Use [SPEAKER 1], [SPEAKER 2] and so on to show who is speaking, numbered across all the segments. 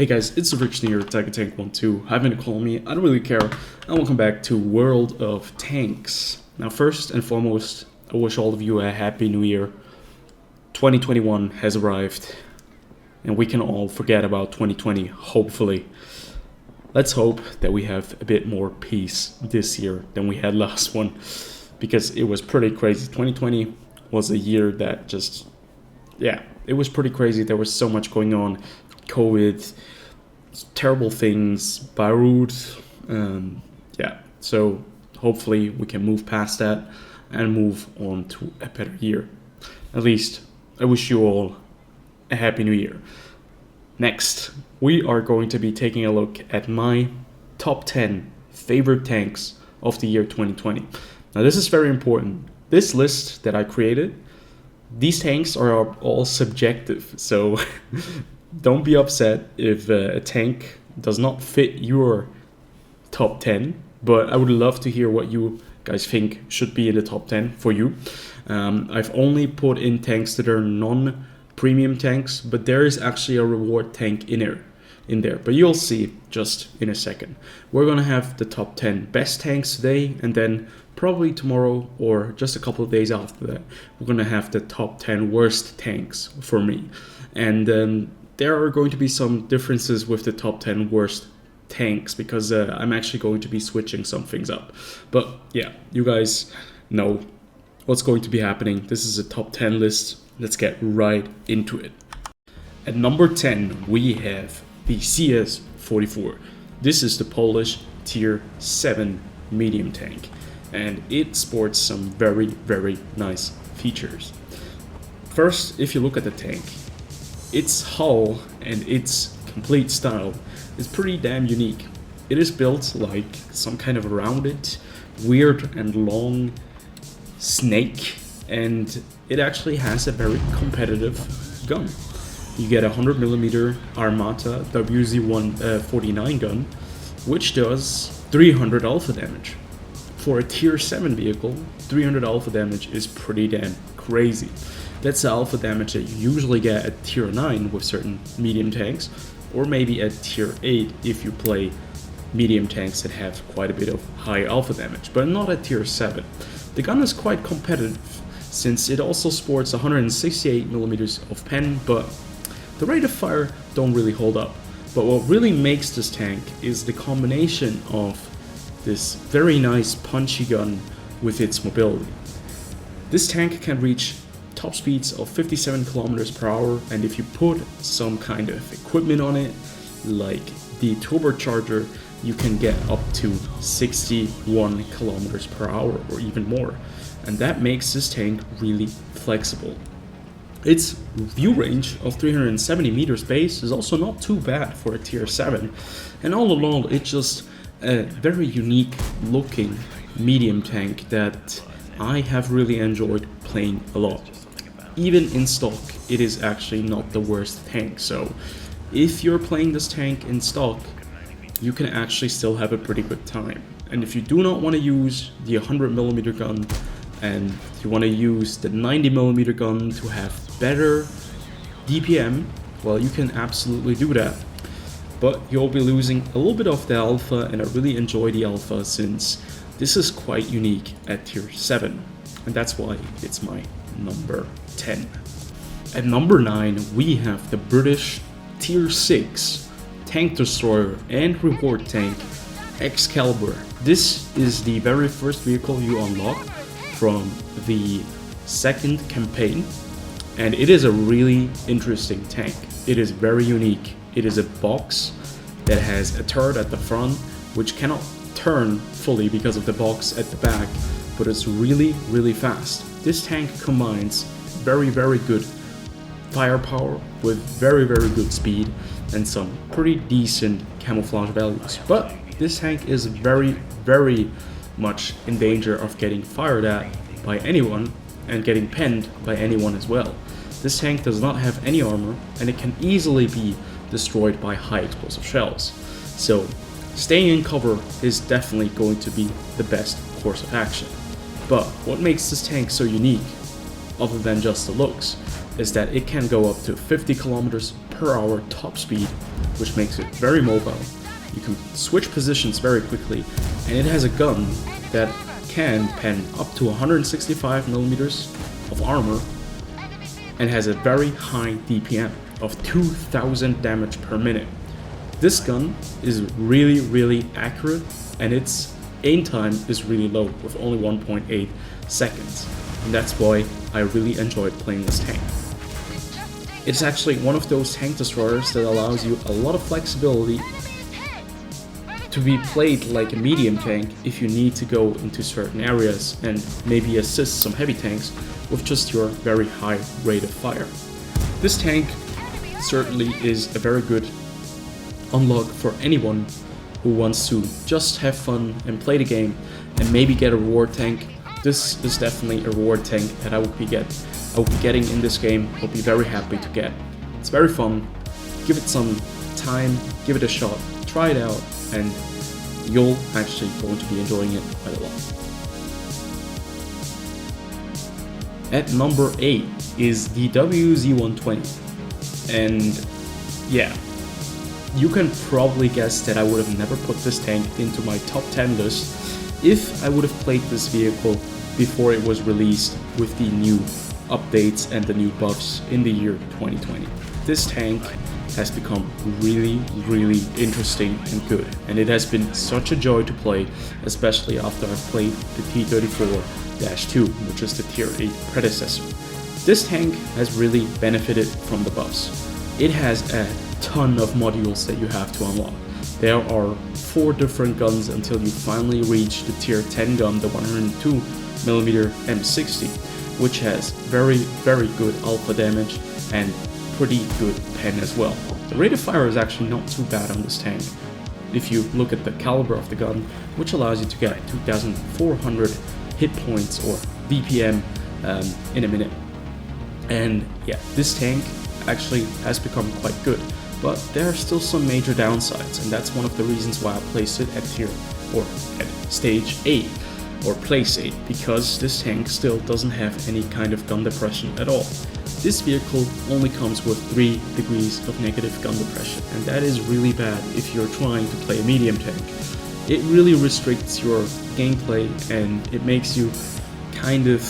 [SPEAKER 1] Hey guys, it's TheFrXion here, Tank12. Have to call me, I don't really care, and welcome back to World of Tanks. Now first and foremost, I wish all of you a happy new year. 2021 has arrived, and we can all forget about 2020, hopefully. Let's hope that we have a bit more peace this year than we had last one, because it was pretty crazy. 2020 was a year that just, it was pretty crazy. There was so much going on. COVID, terrible things, Beirut, so hopefully we can move past that and move on to a better year. At least I wish you all a happy new year. Next, we are going to be taking a look at my top 10 favorite tanks of the year 2020. Now this is very important. This list that I created, these tanks are all subjective, so don't be upset if a tank does not fit your top 10, but I would love to hear what you guys think should be in the top 10 for you. I've only put in tanks that are non-premium tanks, but there is actually a reward tank in there, but you'll see just in a second. We're gonna have the top 10 best tanks today, and then probably tomorrow or just a couple of days after that, we're gonna have the top 10 worst tanks for me. And there are going to be some differences with the top 10 worst tanks because I'm actually going to be switching some things up. But yeah, you guys know what's going to be happening. This is a top 10 list. Let's get right into it. At number 10, we have the CS44. This is the Polish tier 7 medium tank, and it sports some very, very nice features. First, if you look at the tank, its hull and its complete style is pretty damn unique. It is built like some kind of rounded, weird and long snake, and it actually has a very competitive gun. You get a 100mm Armata WZ-149 gun, which does 300 alpha damage. For a tier 7 vehicle, 300 alpha damage is pretty damn crazy. That's the alpha damage that you usually get at tier 9 with certain medium tanks, or maybe at tier 8 if you play medium tanks that have quite a bit of high alpha damage, but not at tier 7. The gun is quite competitive since it also sports 168mm of pen, but the rate of fire don't really hold up. But what really makes this tank is the combination of this very nice punchy gun with its mobility. This tank can reach top speeds of 57 kilometers per hour, and if you put some kind of equipment on it, like the turbocharger, you can get up to 61 kilometers per hour or even more, and that makes this tank really flexible. Its view range of 370 meters base is also not too bad for a tier 7, and all in all, it's just a very unique looking medium tank that I have really enjoyed playing a lot. Even in stock, it is actually not the worst tank, so if you're playing this tank in stock, you can actually still have a pretty good time. And if you do not want to use the 100mm gun and you want to use the 90mm gun to have better DPM, well, you can absolutely do that. But you'll be losing a little bit of the alpha, and I really enjoy the alpha since this is quite unique at tier 7, and that's why it's my number 10. At number 9, we have the British tier 6 tank destroyer and reward tank Excalibur. This is the very first vehicle you unlock from the second campaign, and it is a really interesting tank. It is very unique. It is a box that has a turret at the front, which cannot turn fully because of the box at the back, but it's really, really fast. This tank combines very, very good firepower with very, very good speed and some pretty decent camouflage values. But this tank is very, very much in danger of getting fired at by anyone and getting penned by anyone as well. This tank does not have any armor, and it can easily be destroyed by high explosive shells. So staying in cover is definitely going to be the best course of action. But what makes this tank so unique, other than just the looks, is that it can go up to 50 kilometers per per hour top speed, which makes it very mobile. You can switch positions very quickly, and it has a gun that can pen up to 165 millimeters of armor and has a very high DPM of 2000 damage per minute. This gun is really accurate, and its aim time is really low with only 1.8 seconds, and that's why I really enjoyed playing this tank. It's actually one of those tank destroyers that allows you a lot of flexibility to be played like a medium tank if you need to go into certain areas and maybe assist some heavy tanks with just your very high rate of fire. This tank certainly is a very good unlock for anyone who wants to just have fun and play the game and maybe get a reward tank. This is definitely a reward tank that I will be getting in this game. I'll be very happy to get. It's very fun. Give it some time, give it a shot, try it out, and you'll actually going to be enjoying it quite a lot. At number 8 is the WZ-120, and yeah, you can probably guess that I would have never put this tank into my top 10 list if I would have played this vehicle before it was released with the new updates and the new buffs in the year 2020. This tank has become really interesting and good, and it has been such a joy to play, especially after I've played the T-34-2, which is the tier 8 predecessor. This tank has really benefited from the buffs. It has a ton of modules that you have to unlock. There are 4 different guns until you finally reach the tier 10 gun, the 102mm M60, which has very good alpha damage and pretty good pen as well. The rate of fire is actually not too bad on this tank if you look at the caliber of the gun, which allows you to get 2400 hit points or BPM in a minute. And yeah, this tank actually has become quite good, but there are still some major downsides, and that's one of the reasons why I placed it at stage 8 or place 8, because this tank still doesn't have any kind of gun depression at all. This vehicle only comes with 3 degrees of negative gun depression, and that is really bad if you're trying to play a medium tank. It really restricts your gameplay, and it makes you kind of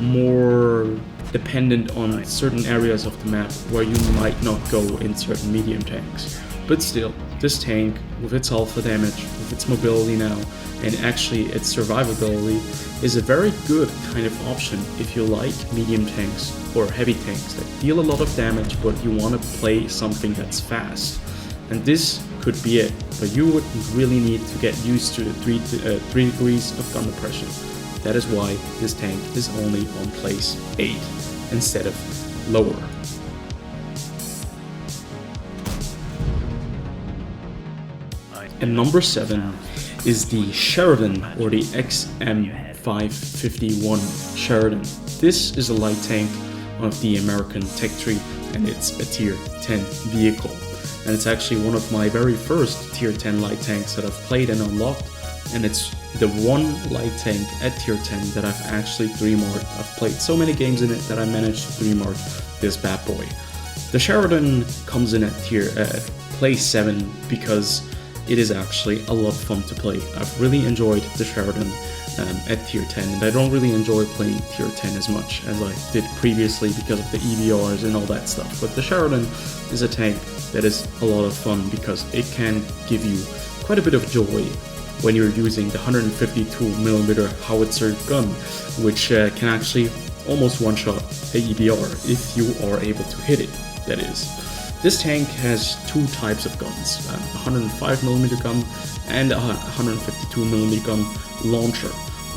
[SPEAKER 1] more dependent on certain areas of the map where you might not go in certain medium tanks. But still, this tank, with its alpha damage, with its mobility now, and actually its survivability, is a very good kind of option if you like medium tanks or heavy tanks that deal a lot of damage but you want to play something that's fast. And this could be it, but you would really need to get used to the 3 degrees of gun depression. That is why this tank is only on place 8 instead of lower. And number 7 is the Sheridan, or the XM551 Sheridan. This is a light tank of the American tech tree, and it's a tier 10 vehicle. And it's actually one of my very first tier 10 light tanks that I've played and unlocked, and it's the one light tank at tier 10 that I've actually 3-marked. I've played so many games in it that I managed to 3-mark this bad boy. The Sheridan comes in at place 7 because it is actually a lot of fun to play. I've really enjoyed the Sheridan at tier 10, and I don't really enjoy playing tier 10 as much as I did previously because of the EBRs and all that stuff. But the Sheridan is a tank that is a lot of fun because it can give you quite a bit of joy when you're using the 152mm howitzer gun, which can actually almost one-shot a EBR if you are able to hit it, that is. This tank has 2 types of guns, a 105mm gun and a 152mm gun launcher.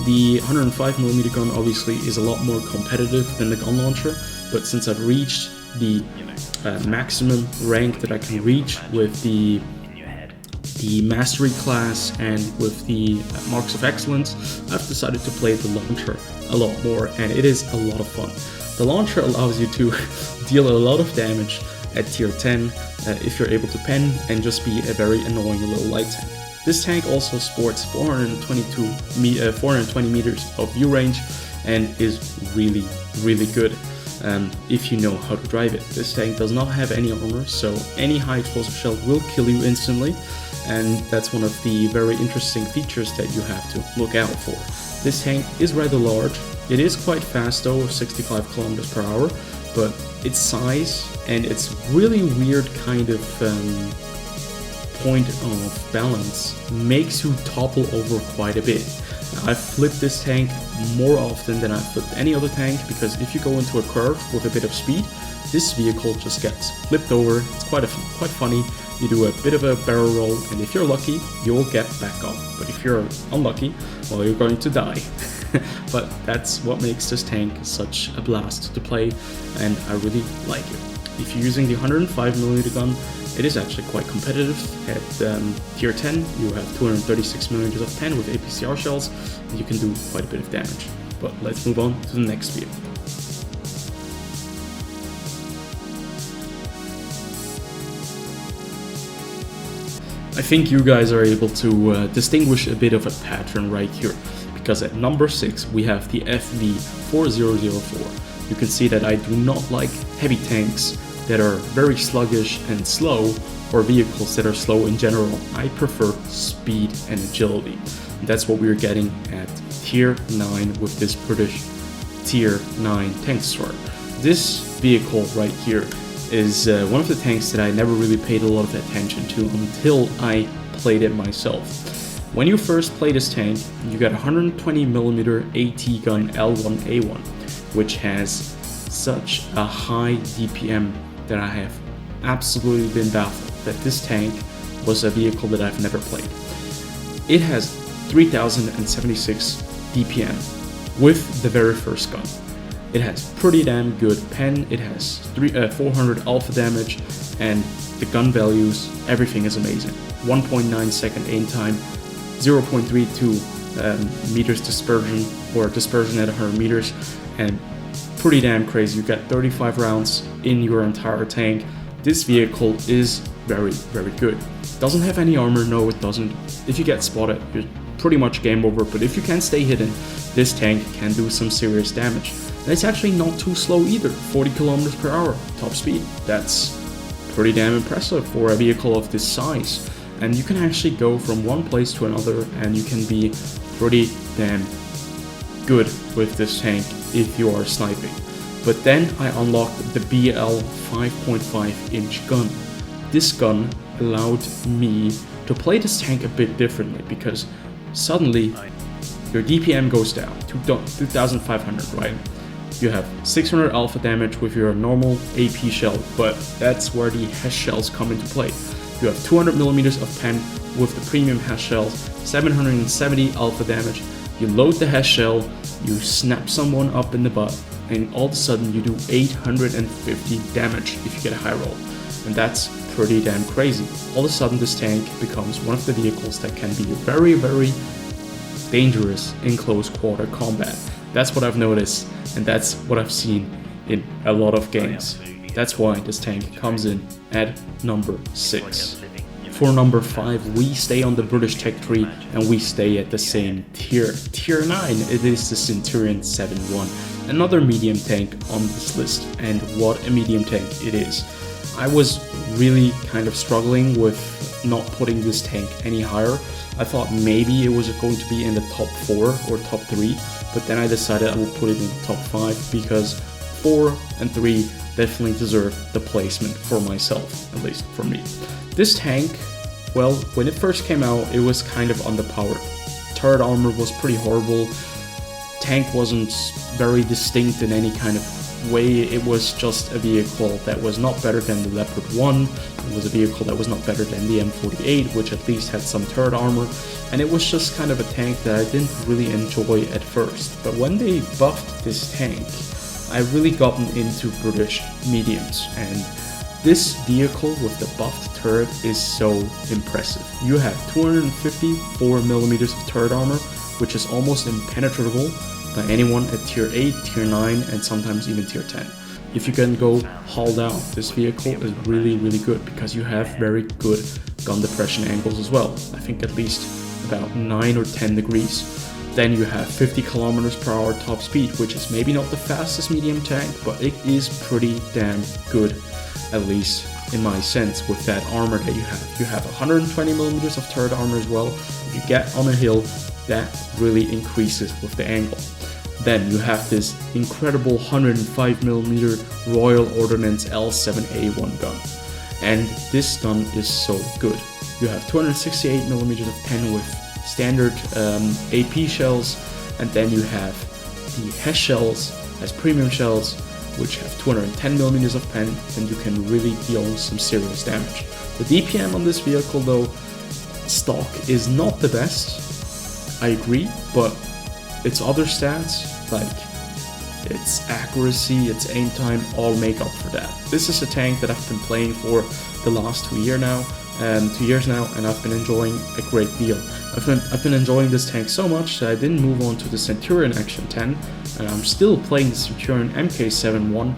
[SPEAKER 1] The 105mm gun obviously is a lot more competitive than the gun launcher, but since I've reached the maximum rank that I can reach with the mastery class and with the marks of excellence, I've decided to play the launcher a lot more, and it is a lot of fun. The launcher allows you to deal a lot of damage at tier 10 if you're able to pen and just be a very annoying little light tank. This tank also sports 420 meters of view range and is really good. if you know how to drive it. This tank does not have any armor, so any high explosive shell will kill you instantly, and that's one of the very interesting features that you have to look out for. This tank is rather large. It is quite fast though, 65 kilometers per hour, but its size and its really weird kind of point of balance makes you topple over quite a bit. Now, I've flipped this tank more often than I've flipped any other tank, because if you go into a curve with a bit of speed, this vehicle just gets flipped over. It's quite funny. You do a bit of a barrel roll, and if you're lucky, you'll get back up. But if you're unlucky, well, you're going to die. But that's what makes this tank such a blast to play, and I really like it. If you're using the 105mm gun, it is actually quite competitive. At tier 10, you have 236mm of pen with APCR shells, and you can do quite a bit of damage. But let's move on to the next vehicle. I think you guys are able to distinguish a bit of a pattern right here, because at number 6 we have the FV4004. You can see that I do not like heavy tanks that are very sluggish and slow, or vehicles that are slow in general. I prefer speed and agility. And that's what we're getting at tier 9 with this British tier 9 tank destroyer. This vehicle right here is one of the tanks that I never really paid a lot of attention to until I played it myself. When you first play this tank, you got a 120mm AT gun L1A1, which has such a high DPM that I have absolutely been baffled that this tank was a vehicle that I've never played. It has 3076 DPM with the very first gun. It has pretty damn good pen, it has 400 alpha damage, and the gun values, everything is amazing. 1.9 second aim time, 0.32 meters dispersion, or dispersion at 100 meters, and pretty damn crazy. You get 35 rounds in your entire tank. This vehicle is very, very good. Doesn't have any armor, no it doesn't. If you get spotted, you're pretty much game over, but if you can stay hidden, this tank can do some serious damage. And it's actually not too slow either, 40 kilometers per hour top speed. That's pretty damn impressive for a vehicle of this size. And you can actually go from one place to another, and you can be pretty damn good with this tank if you are sniping. But then I unlocked the BL 5.5 inch gun. This gun allowed me to play this tank a bit differently, because suddenly your DPM goes down to 2500, right? You have 600 alpha damage with your normal AP shell, but that's where the HESH shells come into play. You have 200mm of pen with the premium HESH shells, 770 alpha damage. You load the HESH shell, you snap someone up in the butt, and all of a sudden you do 850 damage if you get a high roll. And that's pretty damn crazy. All of a sudden this tank becomes one of the vehicles that can be very, very dangerous in close quarter combat. That's what I've noticed, and that's what I've seen in a lot of games. That's why this tank comes in at number 6. For number 5, we stay on the British tech tree, and we stay at the same tier. Tier 9, it is the Centurion 7-1, another medium tank on this list, and what a medium tank it is. I was really kind of struggling with not putting this tank any higher. I thought maybe it was going to be in the top 4 or top 3, but then I decided I would put it in the top 5, because 4 and 3 definitely deserve the placement for myself, at least for me. This tank, well, when it first came out, it was kind of underpowered. Turret armor was pretty horrible. Tank wasn't very distinct in any kind of way. It was just a vehicle that was not better than the Leopard 1. It was a vehicle that was not better than the M48, which at least had some turret armor. And it was just kind of a tank that I didn't really enjoy at first. But when they buffed this tank, I really gotten into British mediums, and this vehicle with the buffed turret is so impressive. You have 254mm of turret armor, which is almost impenetrable by anyone at tier 8, tier 9, and sometimes even tier 10. If you can go hull down, this vehicle is really, really good, because you have very good gun depression angles as well. I think at least about 9 or 10 degrees. Then you have 50 kilometers per hour top speed, which is maybe not the fastest medium tank, but it is pretty damn good, at least in my sense, with that armor that you have. You have 120 millimeters of turret armor as well. If you get on a hill, that really increases with the angle. Then you have this incredible 105 millimeter Royal Ordnance L7A1 gun. And this gun is so good. You have 268 millimeters of pen with standard AP shells, and then you have the HES shells as premium shells, which have 210 millimeters of pen, and you can really deal some serious damage. The DPM on this vehicle though, stock is not the best, I agree, but its other stats, like its accuracy, its aim time, all make up for that. This is a tank that I've been playing for the last 2 years now, and I've been enjoying a great deal. I've been enjoying this tank so much that I didn't move on to the Centurion Action 10, and I'm still playing the Centurion MK71,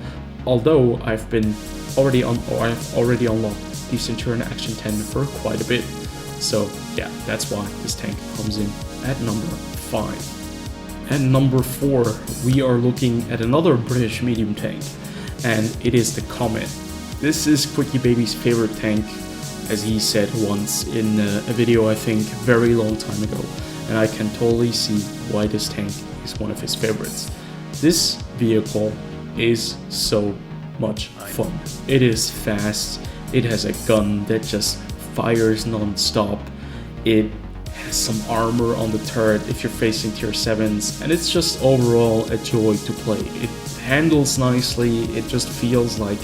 [SPEAKER 1] although I've already unlocked the Centurion Action 10 for quite a bit. So yeah, that's why this tank comes in at number 5. At number 4, we are looking at another British medium tank, and it is the Comet. This is Quickie Baby's favorite tank, as he said once in a video I think very long time ago, and I can totally see why this tank is one of his favorites. This vehicle is so much fun. It is fast, it has a gun that just fires non-stop, it has some armor on the turret if you're facing tier 7s, and it's just overall a joy to play. It handles nicely, it just feels like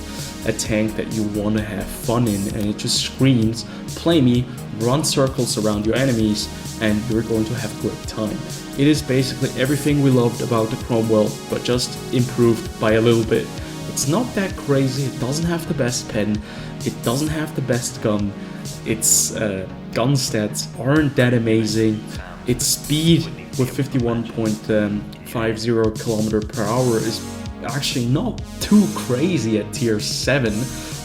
[SPEAKER 1] a tank that you want to have fun in, and it just screams, play me, run circles around your enemies, and you're going to have a great time. It is basically everything we loved about the Cromwell, but just improved by a little bit. It's not that crazy, it doesn't have the best pen, it doesn't have the best gun, its gun stats aren't that amazing, its speed with 51.50 kilometer per hour is actually not too crazy at tier 7,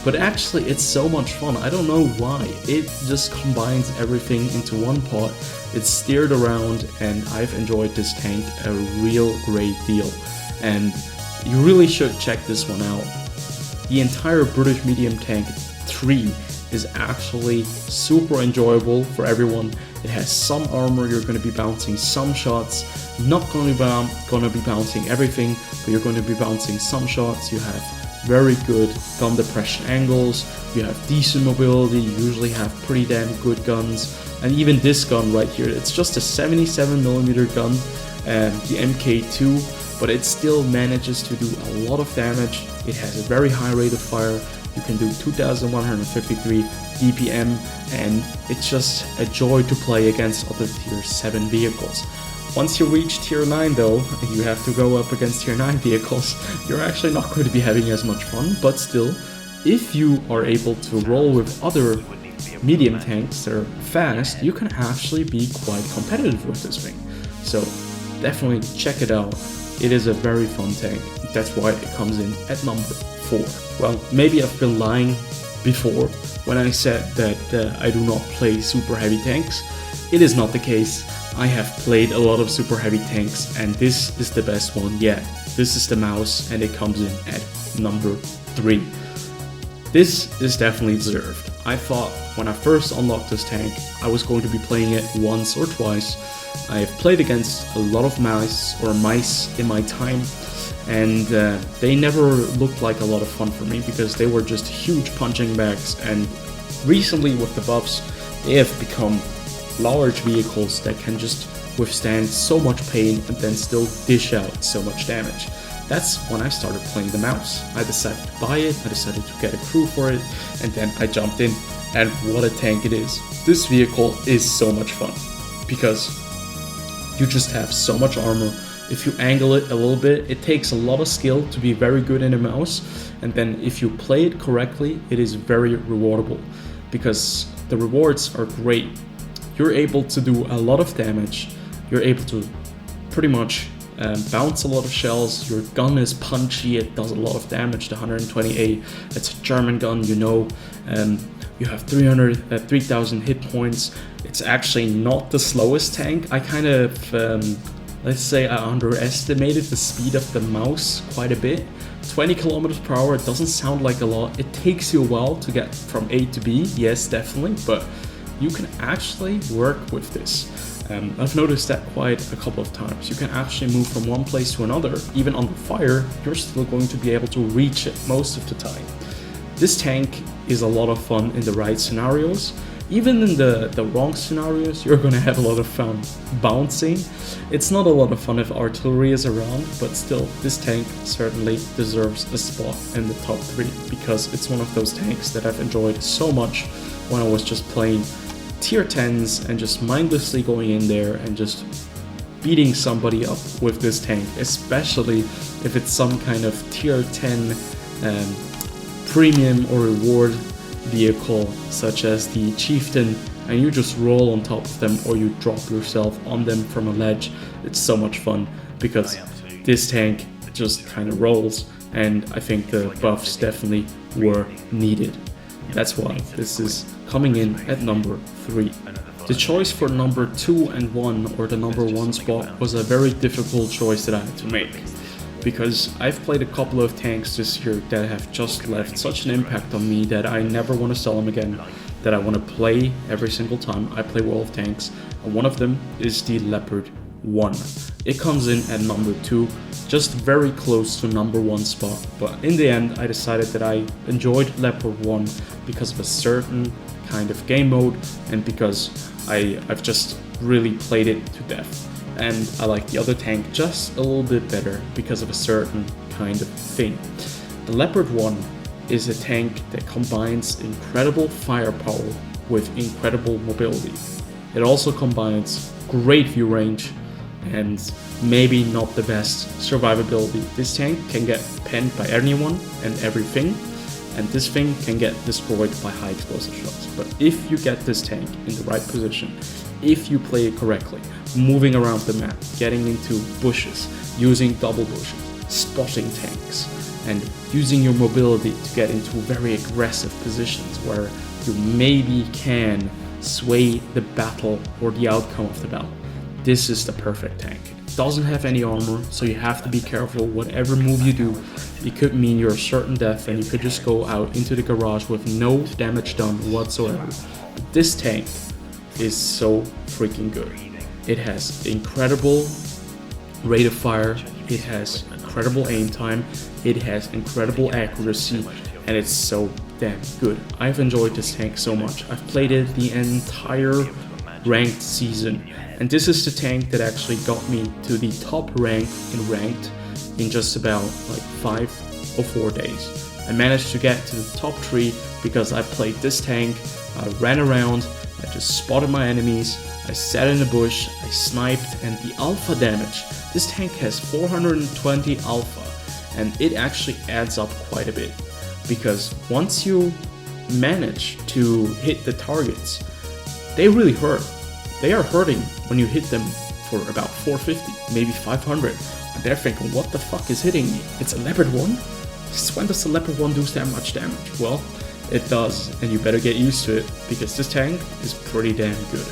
[SPEAKER 1] but actually it's so much fun. I don't know why. It just combines everything into one pot. It's steered around, and I've enjoyed this tank a real great deal, and you really should check this one out. The entire British medium tank 3 is actually super enjoyable for everyone. It has some armor, you're going to be bouncing some shots, not going to be bouncing everything, but you're going to be bouncing some shots. You have very good gun depression angles, you have decent mobility, you usually have pretty damn good guns, and even this gun right here, it's just a 77mm gun, the MK2, but it still manages to do a lot of damage. It has a very high rate of fire. You can do 2153 DPM, and it's just a joy to play against other tier 7 vehicles. Once you reach tier 9 though, and you have to go up against tier 9 vehicles, you're actually not going to be having as much fun, but still, if you are able to roll with other medium tanks that are fast, you can actually be quite competitive with this thing. So definitely check it out. It is a very fun tank. That's why it comes in at number 4. Well, maybe I've been lying before when I said that I do not play super heavy tanks. It is not the case. I have played a lot of super heavy tanks, and this is the best one yet. This is the Mouse, and it comes in at number 3. This is definitely deserved. I thought when I first unlocked this tank, I was going to be playing it once or twice. I have played against a lot of mice in my time, and they never looked like a lot of fun for me because they were just huge punching bags, and recently with the buffs, they have become large vehicles that can just withstand so much pain and then still dish out so much damage. That's when I started playing the Mouse. I decided to buy it, I decided to get a crew for it, and then I jumped in, and what a tank it is. This vehicle is so much fun because you just have so much armor. If you angle it a little bit, it takes a lot of skill to be very good in a Mouse, and then if you play it correctly, it is very rewardable because the rewards are great. You're able to do a lot of damage, you're able to pretty much bounce a lot of shells, your gun is punchy, it does a lot of damage, the 120A, it's a German gun, you know, you have 3,000 hit points. It's actually not the slowest tank. I kind of let's say I underestimated the speed of the mouse quite a bit. 20 kilometers per hour doesn't sound like a lot. It takes you a while to get from A to B, yes, definitely, but you can actually work with this. I've noticed that quite a couple of times. You can actually move from one place to another. Even under fire, you're still going to be able to reach it most of the time. This tank is a lot of fun in the right scenarios. Even in the wrong scenarios, you're gonna have a lot of fun bouncing. It's not a lot of fun if artillery is around, but still, this tank certainly deserves a spot in the top 3 because it's one of those tanks that I've enjoyed so much when I was just playing tier 10s and just mindlessly going in there and just beating somebody up with this tank, especially if it's some kind of tier 10 premium or reward vehicle such as the Chieftain, and you just roll on top of them or you drop yourself on them from a ledge. It's so much fun because this tank just kind of rolls, and I think the buffs definitely were needed. That's why this is coming in at number 3. The choice for number 2 and 1, or the number 1 spot, was a very difficult choice that I had to make, because I've played a couple of tanks this year that have just left such an impact on me that I never want to sell them again, that I want to play every single time I play World of Tanks, and one of them is the Leopard 1. It comes in at number 2, just very close to number 1 spot, but in the end I decided that I enjoyed Leopard 1 because of a certain kind of game mode and because I've just really played it to death. And I like the other tank just a little bit better because of a certain kind of thing. The Leopard 1 is a tank that combines incredible firepower with incredible mobility. It also combines great view range and maybe not the best survivability. This tank can get penned by anyone and everything, and this thing can get destroyed by high explosive shots. But if you get this tank in the right position, if you play it correctly, moving around the map, getting into bushes, using double bushes, spotting tanks, and using your mobility to get into very aggressive positions where you maybe can sway the battle or the outcome of the battle, this is the perfect tank. It doesn't have any armor, so you have to be careful. Whatever move you do, it could mean your certain death and you could just go out into the garage with no damage done whatsoever. But this tank is so freaking good. It has incredible rate of fire, it has incredible aim time, it has incredible accuracy, and it's so damn good. I've enjoyed this tank so much. I've played it the entire ranked season, and this is the tank that actually got me to the top rank in ranked in just about like 5 or 4 days. I managed to get to the top 3 because I played this tank, I ran around, I just spotted my enemies, I sat in a bush, I sniped, and the alpha damage. This tank has 420 alpha, and it actually adds up quite a bit, because once you manage to hit the targets, they really hurt. They are hurting when you hit them for about 450, maybe 500, and they're thinking, what the fuck is hitting me? It's a Leopard 1? Since when does the Leopard 1 do that much damage? Well, it does, and you better get used to it, because this tank is pretty damn good.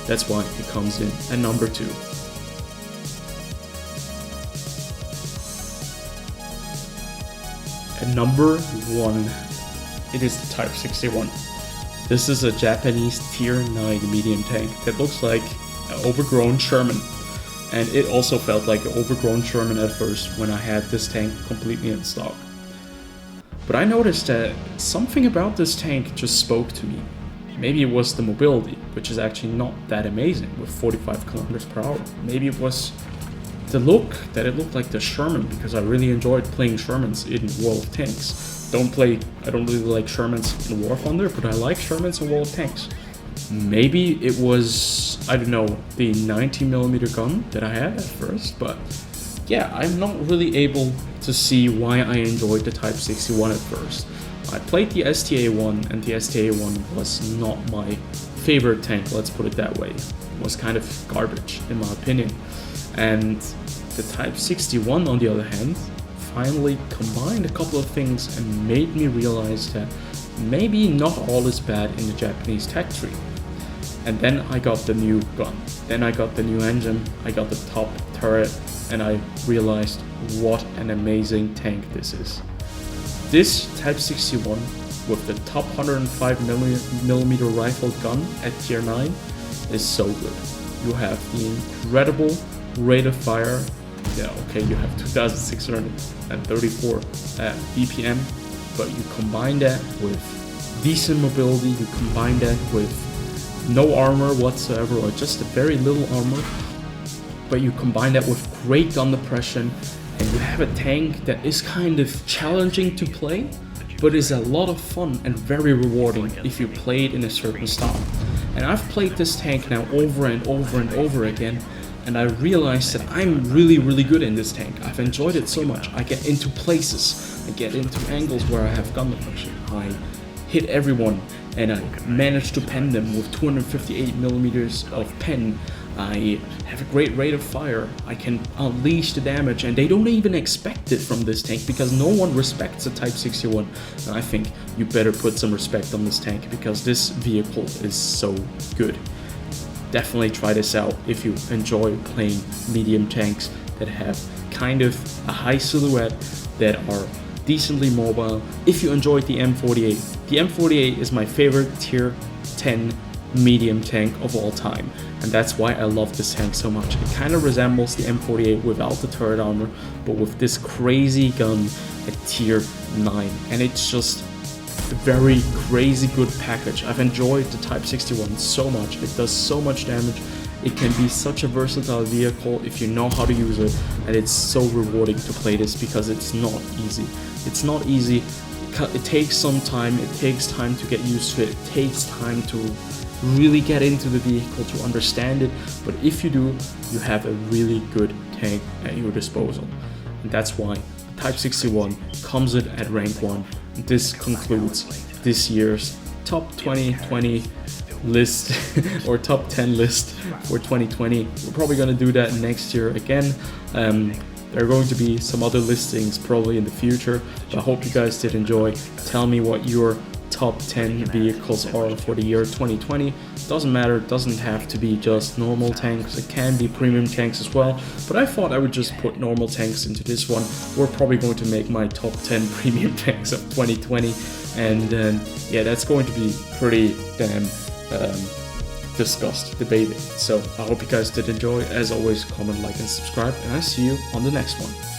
[SPEAKER 1] That's why it comes in at number 2. At number 1, it is the Type 61. This is a Japanese tier 9 medium tank that looks like an overgrown Sherman. And it also felt like an overgrown Sherman at first when I had this tank completely in stock. But I noticed that something about this tank just spoke to me. Maybe it was the mobility, which is actually not that amazing with 45 kilometers per hour. Maybe it was the look, that it looked like the Sherman, because I really enjoyed playing Shermans in World of Tanks. I don't really like Shermans in War Thunder, but I like Shermans in World of Tanks. Maybe it was, I don't know, the 90mm gun that I had at first, but yeah, I'm not really able to see why I enjoyed the Type 61 at first. I played the STA-1, and the STA-1 was not my favorite tank, let's put it that way. It was kind of garbage, in my opinion. And the Type 61, on the other hand, finally combined a couple of things and made me realize that maybe not all is bad in the Japanese tech tree. And then I got the new gun, then I got the new engine, I got the top turret, and I realized what an amazing tank this is. This Type 61 with the top 105mm rifle gun at tier 9 is so good. You have the incredible rate of fire. Yeah, okay, you have 2634 BPM, but you combine that with decent mobility, you combine that with no armor whatsoever, or just a very little armor, but you combine that with great gun depression, and you have a tank that is kind of challenging to play, but is a lot of fun and very rewarding if you play it in a certain style. And I've played this tank now over and over and over again, and I realized that I'm really good in this tank. I've enjoyed it so much. I get into places, I get into angles where I have gun depression. I hit everyone, and I manage to pen them with 258mm of pen. I have a great rate of fire. I can unleash the damage, and they don't even expect it from this tank because no one respects a Type 61. And I think you better put some respect on this tank because this vehicle is so good. Definitely try this out if you enjoy playing medium tanks that have kind of a high silhouette, that are decently mobile. If you enjoyed the M48, the M48 is my favorite tier 10 medium tank of all time, and that's why I love this tank so much. It kind of resembles the M48 without the turret armor, but with this crazy gun at tier 9, and it's just a very crazy good package. I've enjoyed the Type 61 so much. It does so much damage. It can be such a versatile vehicle if you know how to use it, and it's so rewarding to play this because it's not easy. It's not easy. It takes some time. It takes time to get used to it. It takes time to really get into the vehicle, to understand it, but if you do, you have a really good tank at your disposal. And that's why the Type 61 comes in at rank 1. This concludes this year's top 2020 list or top 10 list for 2020. We're probably going to do that next year again. There are going to be some other listings probably in the future, but I hope you guys did enjoy. Tell me what your top 10 vehicles are for the year 2020. Doesn't matter, it doesn't have to be just normal tanks, it can be premium tanks as well, but I thought I would just put normal tanks into this one. We're probably going to make my top 10 premium tanks of 2020, and yeah, that's going to be pretty damn discussed, debated. So I hope you guys did enjoy. As always, comment, like, and subscribe, and I see you on the next one.